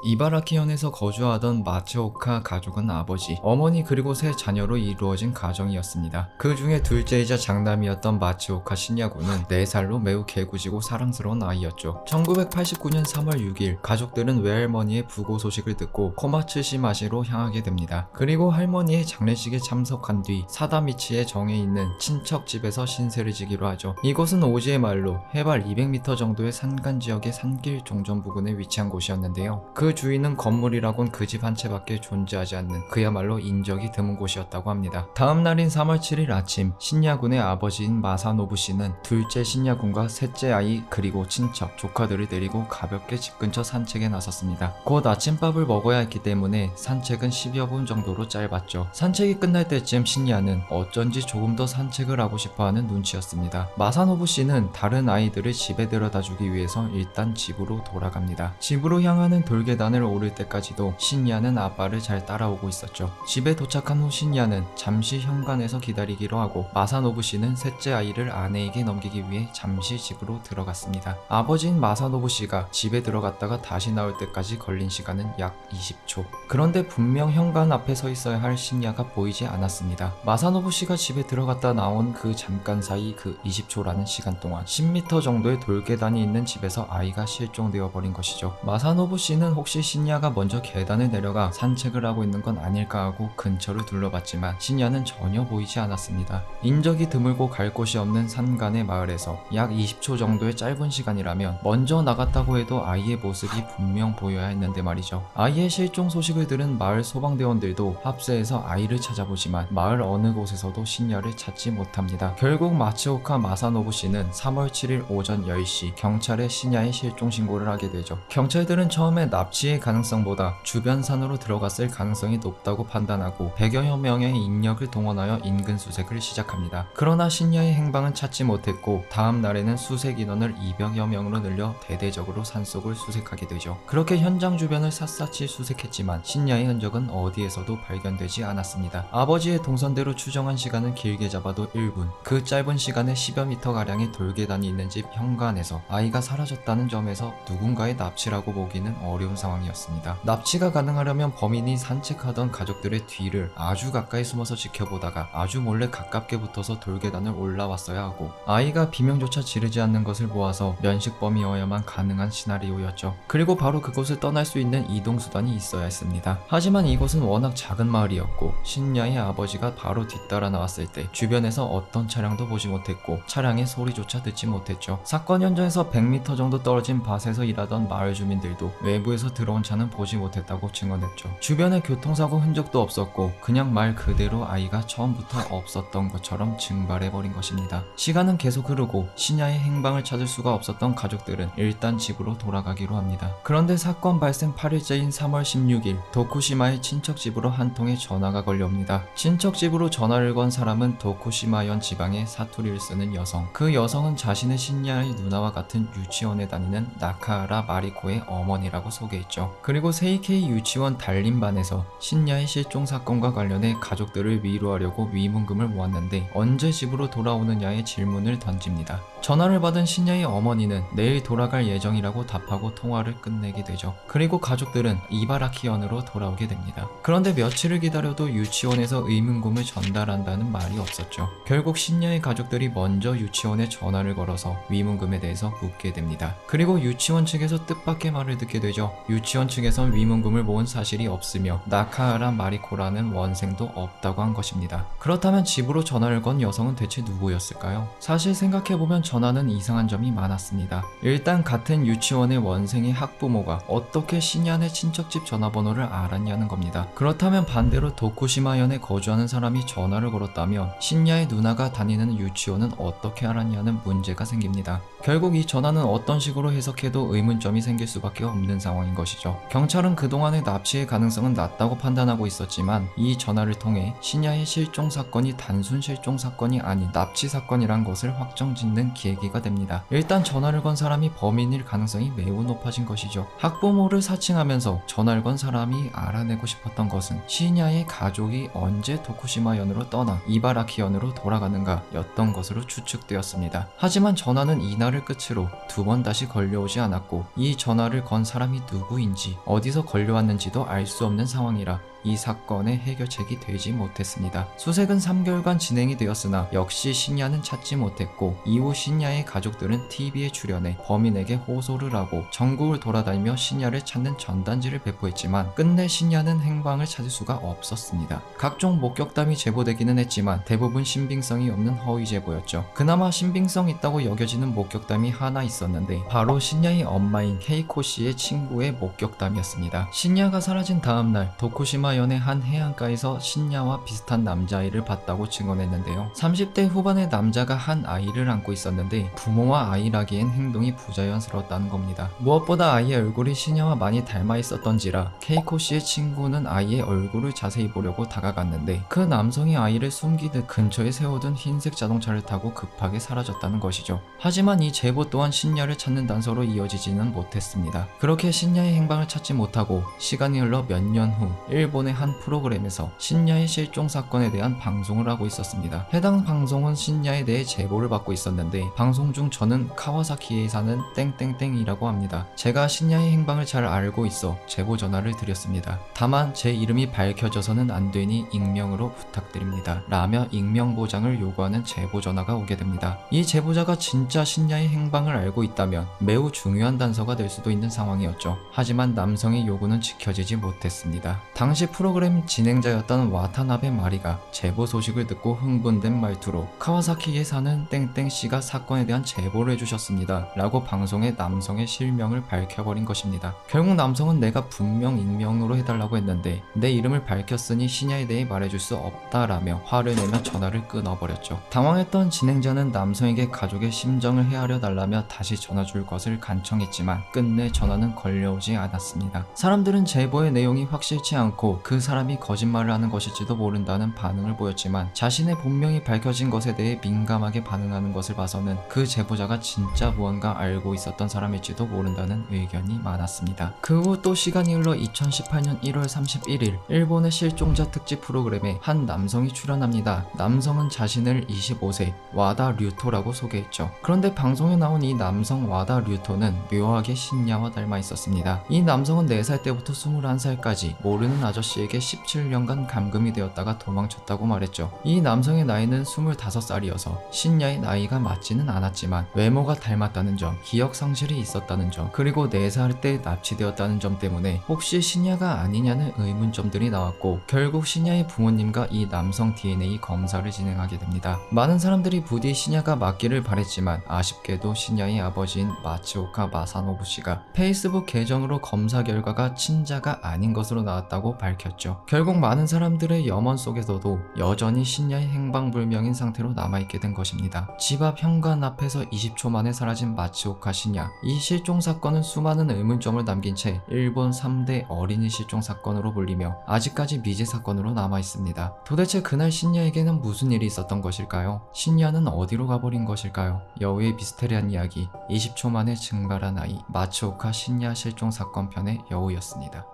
이바라키현에서 거주하던 마츠오카 가족은 아버지, 어머니 그리고 세 자녀로 이루어진 가정이었습니다. 그 중에 둘째이자 장남이었던 마츠오카 신야군은 4살로 매우 개구지고 사랑스러운 아이였죠. 1989년 3월 6일 가족들은 외할머니의 부고 소식을 듣고 코마츠시마시로 향하게 됩니다. 그리고 할머니의 장례식에 참석한 뒤 사다미치의 정에 있는 친척 집에서 신세를 지기로 하죠. 이곳은 오지의 말로 해발 200m 정도의 산간 지역의 산길 종전 부근에 위치한 곳이었는데요. 그 주인은 건물이라곤 그 집 한 채밖에 존재하지 않는 그야말로 인적이 드문 곳이었다고 합니다. 다음 날인 3월 7일 아침, 신야군의 아버지인 마사노부 씨는 둘째 신야군과 셋째 아이 그리고 친척, 조카들을 데리고 가볍게 집 근처 산책에 나섰습니다. 곧 아침밥을 먹어야 했기 때문에 산책은 10여 분 정도로 짧았죠. 산책이 끝날 때쯤 신야는 어쩐지 조금 더 산책을 하고 싶어하는 눈치였습니다. 마사노부 씨는 다른 아이들을 집에 데려다주기 위해서 일단 집으로 돌아갑니다. 집으로 향하는 돌계단을 오를 때까지도 신야는 아빠를 잘 따라오고 있었죠. 집에 도착한 후 신야는 잠시 현관에서 기다리기로 하고 마사노부 씨는 셋째 아이를 아내에게 넘기기 위해 잠시 집으로 들어갔습니다. 아버지인 마사노부 씨가 집에 들어갔다가 다시 나올 때까지 걸린 시간은 약 20초. 그런데 분명 현관 앞에 서 있어야 할 신야가 보이지 않았습니다. 마사노부 씨가 집에 들어갔다 나온 그 잠깐 사이 그 20초라는 시간 동안 10m 정도의 돌계단이 있는 집에서 아이가 실종되어 버린 것이죠. 마사노부 씨는 혹시 신야가 먼저 계단을 내려가 산책을 하고 있는 건 아닐까 하고 근처를 둘러봤지만 신야는 전혀 보이지 않았습니다. 인적이 드물고 갈 곳이 없는 산간의 마을에서 약 20초 정도의 짧은 시간이라면 먼저 나갔다고 해도 아이의 모습이 분명 보여야 했는데 말이죠. 아이의 실종 소식을 들은 마을 소방대원들도 합세해서 아이를 찾아보지만 마을 어느 곳에서도 신야를 찾지 못합니다. 결국 마츠오카 마사노부 씨는 3월 7일 오전 10시 경찰에 신야의 실종 신고를 하게 되죠. 경찰들은 처음에 납치의 가능성보다 주변 산으로 들어갔을 가능성이 높다고 판단하고 100여 명의 인력을 동원하여 인근 수색을 시작합니다. 그러나 신야의 행방은 찾지 못했고 다음 날에는 수색 인원을 200여 명으로 늘려 대대적으로 산속을 수색하게 되죠. 그렇게 현장 주변을 샅샅이 수색했지만 신야의 흔적은 어디에서도 발견되지 않았습니다. 아버지의 동선대로 추정한 시간은 길게 잡아도 1분. 그 짧은 시간에 10여 미터 가량의 돌계단이 있는 집 현관에서 아이가 사라졌다는 점에서 누군가의 납치라고 보기는 어려운 상황이었습니다. 납치가 가능하려면 범인이 산책하던 가족들의 뒤를 아주 가까이 숨어서 지켜보다가 아주 몰래 가깝게 붙어서 돌계단을 올라왔어야 하고 아이가 비명조차 지르지 않는 것을 보아서 면식범이어야만 가능한 시나리오였죠. 그리고 바로 그곳을 떠날 수 있는 이동수단이 있어야 했습니다. 하지만 이곳은 워낙 작은 마을이었고 신야의 아버지가 바로 뒤따라 나왔을 때 주변에서 어떤 차량도 보지 못했고 차량의 소리조차 듣지 못했죠. 사건 현장에서 100m 정도 떨어진 밭에서 일하던 마을 주민들도 외부에서 들어온 차는 보지 못했다고 증언했죠. 주변에 교통사고 흔적도 없었고 그냥 말 그대로 아이가 처음부터 없었던 것처럼 증발해버린 것입니다. 시간은 계속 흐르고 신야의 행방을 찾을 수가 없었던 가족들은 일단 집으로 돌아가기로 합니다. 그런데 사건 발생 8일째인 3월 16일 도쿠시마의 친척 집으로 한 통의 전화가 걸려옵니다. 친척 집으로 전화를 건 사람은 도쿠시마현 지방의 사투리를 쓰는 여성. 그 여성은 자신의 신야의 누나와 같은 유치원에 다니는 나카하라 마리코의 어머니라고 소개했죠. 그리고 세이케이 유치원 단림반에서 신야의 실종 사건과 관련해 가족들을 위로하려고 위문금을 모았는데 언제 집으로 돌아오느냐의 질문을 던집니다. 전화를 받은 신야의 어머니는 내일 돌아갈 예정이라고 답하고 통화를 끝내게 되죠. 그리고 가족들은 이바라키현으로 돌아오게 됩니다. 그런데 며칠을 기다려도 유치원에서 의문금을 전달한다는 말이 없었죠. 결국 신야의 가족들이 먼저 유치원에 전화를 걸어서 위문금에 대해서 묻게 됩니다. 그리고 유치원 측에서 뜻밖의 말을 듣게 되죠. 유치원 측에선 위문금을 모은 사실이 없으며 나카하라 마리코라는 원생도 없다고 한 것입니다. 그렇다면 집으로 전화를 건 여성은 대체 누구였을까요? 사실 생각해보면 전화는 이상한 점이 많았습니다. 일단 같은 유치원의 원생의 학부모가 어떻게 신야의 친척집 전화번호를 알았냐는 겁니다. 그렇다면 반대로 도쿠시마현에 거주하는 사람이 전화를 걸었다면 신야의 누나가 다니는 유치원은 어떻게 알았냐는 문제가 생깁니다. 결국 이 전화는 어떤 식으로 해석해도 의문점이 생길 수밖에 없는 상황인 것이죠. 경찰은 그동안의 납치의 가능성은 낮다고 판단하고 있었지만 이 전화를 통해 신야의 실종 사건이 단순 실종 사건이 아닌 납치 사건이란 것을 확정짓는 계기가 됩니다. 일단 전화를 건 사람이 범인일 가능성이 매우 높아진 것이죠. 학부모를 사칭하면서 전화를 건 사람이 알아내고 싶었던 것은 신야의 가족이 언제 도쿠시마현으로 떠나 이바라키현으로 돌아가는가 였던 것으로 추측되었습니다. 하지만 전화는 이날을 끝으로 두 번 다시 걸려오지 않았고 이 전화를 건 사람이 누구인지 어디서 걸려왔는지도 알 수 없는 상황이라 이 사건의 해결책이 되지 못했습니다. 수색은 3개월간 진행이 되었으나 역시 신야는 찾지 못했고 이후 신야의 가족들은 TV에 출연해 범인에게 호소를 하고 전국을 돌아다니며 신야를 찾는 전단지를 배포했지만 끝내 신야는 행방을 찾을 수가 없었습니다. 각종 목격담이 제보되기는 했지만 대부분 신빙성이 없는 허위 제보였죠. 그나마 신빙성 있다고 여겨지는 목격담이 하나 있었는데 바로 신야의 엄마인 케이코 씨의 친구의 목격담이었습니다. 신야가 사라진 다음날 도쿠시마 연의 한 해안가에서 신야와 비슷한 남자아이를 봤다고 증언했는데요. 30대 후반의 남자가 한 아이를 안고 있었는데 부모와 아이라기엔 행동이 부자연스러웠다는 겁니다. 무엇보다 아이의 얼굴이 신야와 많이 닮아 있었던지라 케이코 씨의 친구는 아이의 얼굴을 자세히 보려고 다가갔는데 그 남성이 아이를 숨기듯 근처에 세워둔 흰색 자동차를 타고 급하게 사라졌다는 것이죠. 하지만 이 제보 또한 신야를 찾는 단서로 이어지지는 못했습니다. 그렇게 신야의 행방을 찾지 못하고 시간이 흘러 몇 년 후 일본의 한 프로그램에서 신야의 실종 사건에 대한 방송을 하고 있었습니다. 해당 방송은 신야에 대해 제보를 받고 있었는데 방송 중 저는 카와사키에 사는 땡땡땡이라고 합니다. 제가 신야의 행방을 잘 알고 있어 제보 전화를 드렸습니다. 다만 제 이름이 밝혀져서는 안 되니 익명으로 부탁드립니다. 라며 익명 보장을 요구하는 제보 전화가 오게 됩니다. 이 제보자가 진짜 신야의 행방을 알고 있다면 매우 중요한 단서가 될 수도 있는 상황이었죠. 하지만 남성의 요구는 지켜지지 못했습니다. 당시 프로그램 진행자였던 와타나베 마리가 제보 소식을 듣고 흥분된 말투로 카와사키에 사는 땡땡씨가 사건에 대한 제보를 해주셨습니다. 라고 방송에 남성의 실명을 밝혀버린 것입니다. 결국 남성은 내가 분명 익명으로 해달라고 했는데 내 이름을 밝혔으니 신야에 대해 말해줄 수 없다라며 화를 내며 전화를 끊어버렸죠. 당황했던 진행자는 남성에게 가족의 심정을 헤아려 달라며 다시 전화 줄 것을 간청했지만 끝내 전화는 걸려오지 않았습니다. 사람들은 제보의 내용이 확실치 않고 그 사람이 거짓말을 하는 것일지도 모른다는 반응을 보였지만 자신의 본명이 밝혀진 것에 대해 민감하게 반응하는 것을 봐서는 그 제보자가 진짜 무언가 알고 있었던 사람일지도 모른다는 의견이 많았습니다. 그 후 또 시간이 흘러 2018년 1월 31일 일본의 실종자 특집 프로그램에 한 남성이 출연합니다. 남성은 자신을 25세 와다 류토라고 소개했죠. 그런데 방송에 나온 이 남성 와다 류토는 묘하게 신야와 닮아 있었습니다. 이 남성은 4살 때부터 21살까지 모르는 아저씨에게 17년간 감금이 되었다가 도망쳤다고 말했죠. 이 남성의 나이는 25살이어서 신야의 나이가 맞지는 않았지만 외모가 닮았다는 점, 기억 상실이 있었다는 점, 그리고 4살 때 납치되었다는 점 때문에 혹시 신야가 아니냐는 의문점들이 나왔고 결국 신야의 부모님과 이 남성 DNA 검사를 진행하게 됩니다. 많은 사람들이 부디 신야가 맞기를 바랬지만 아쉽게도 신야의 아버지인 마츠오카 마사노부 씨가 페이스북 계정으로 검사 결과가 친자가 아닌 것으로 나왔다고 밝혔죠. 결국 많은 사람들의 염원 속에서도 여전히 신야의 행방불명인 상태로 남아있게 된 것입니다. 집 앞 현관 앞에서 20초 만에 사라진 마츠오카 신야. 이 실종 사건은 수많은 의문점을 남긴 채 일본 3대 어린이 실종 사건으로 불리며 아직까지 미제 사건으로 남아있습니다. 도대체 그날 신야에게는 무슨 일이 있었던 것일까요? 신야는 어디로 가버린 것일까요? 여우의 미스테리한 이야기 20초 만에 증발한 아이 마츠오카 신야 실종 사건 편의 여우였습니다.